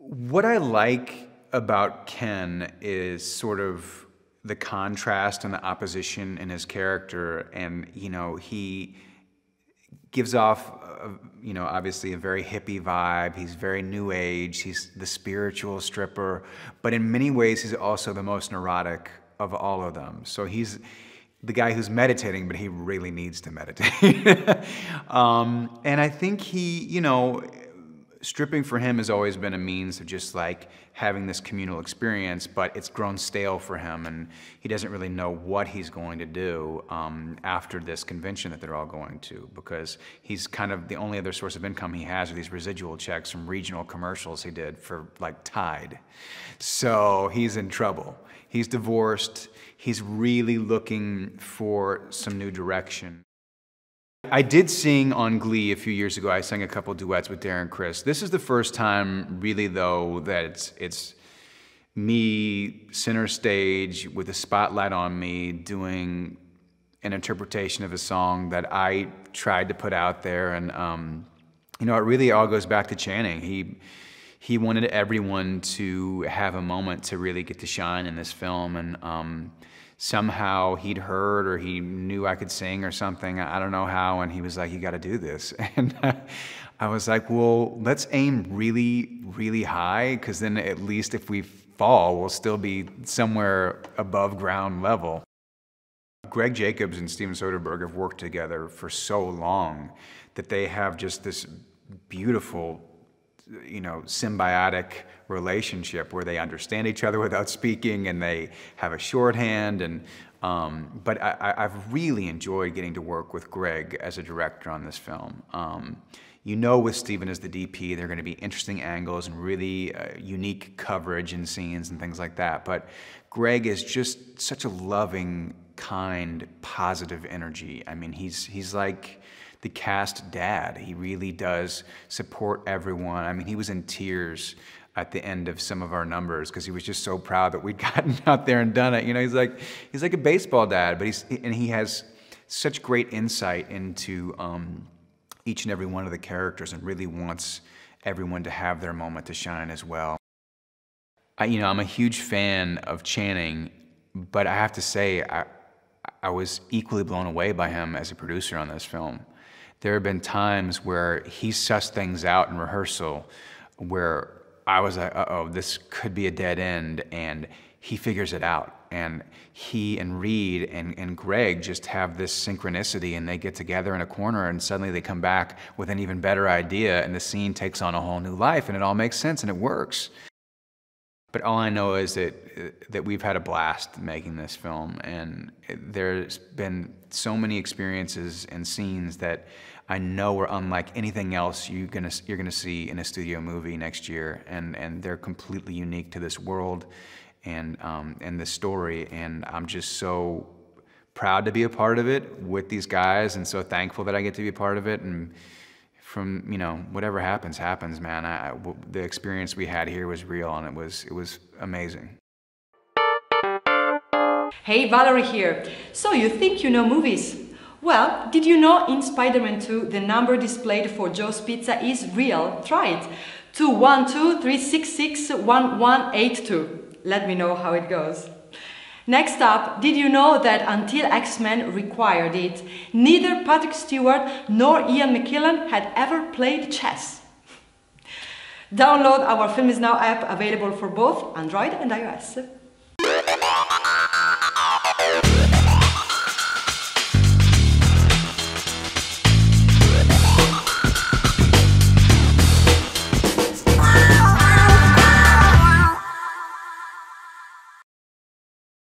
What I like about Ken is sort of the contrast and the opposition in his character, and he gives off, obviously a very hippie vibe. He's very new age. He's the spiritual stripper, but in many ways he's also the most neurotic of all of them. So he's the guy who's meditating, but he really needs to meditate. And I think stripping for him has always been a means of just like having this communal experience, but it's grown stale for him, and he doesn't really know what he's going to do after this convention that they're all going to, because he's kind of the only other source of income he has are these residual checks from regional commercials he did for like Tide. So he's in trouble. He's divorced. He's really looking for some new direction. I did sing on Glee a few years ago. I sang a couple duets with Darren Criss. This is the first time, really, though, that it's me center stage with a spotlight on me doing an interpretation of a song that I tried to put out there. And, it really all goes back to Channing. He wanted everyone to have a moment to really get to shine in this film, and somehow he'd heard or he knew I could sing or something, I don't know how, and he was like, you gotta do this. And I was like, well, let's aim really, really high, because then at least if we fall, we'll still be somewhere above ground level. Greg Jacobs and Steven Soderbergh have worked together for so long that they have just this beautiful, symbiotic relationship where they understand each other without speaking, and they have a shorthand. And but I've really enjoyed getting to work with Greg as a director on this film. With Steven as the DP, there are going to be interesting angles and really unique coverage and scenes and things like that. But Greg is just such a loving, kind, positive energy. I mean, he's like the cast dad. He really does support everyone. I mean, he was in tears at the end of some of our numbers because he was just so proud that we'd gotten out there and done it. He's like a baseball dad, but he has such great insight into each and every one of the characters, and really wants everyone to have their moment to shine as well. I'm a huge fan of Channing, but I have to say I was equally blown away by him as a producer on this film. There have been times where he sussed things out in rehearsal where I was like, uh-oh, this could be a dead end, and he figures it out. And he and Reed and Greg just have this synchronicity, and they get together in a corner, and suddenly they come back with an even better idea, and the scene takes on a whole new life, and it all makes sense, and it works. But all I know is that we've had a blast making this film, and there's been so many experiences and scenes that I know are unlike anything else you're gonna see in a studio movie next year, and they're completely unique to this world and this story, and I'm just so proud to be a part of it with these guys, and so thankful that I get to be a part of it. And from whatever happens, man. The experience we had here was real, and it was amazing. Hey, Valerie here. So you think you know movies? Well, did you know in Spider-Man 2 the number displayed for Joe's Pizza is real? Try it. 212-366-1182. Let me know how it goes. Next up, did you know that until X-Men required it, neither Patrick Stewart nor Ian McKellen had ever played chess? Download our Film Is Now app, available for both Android and iOS.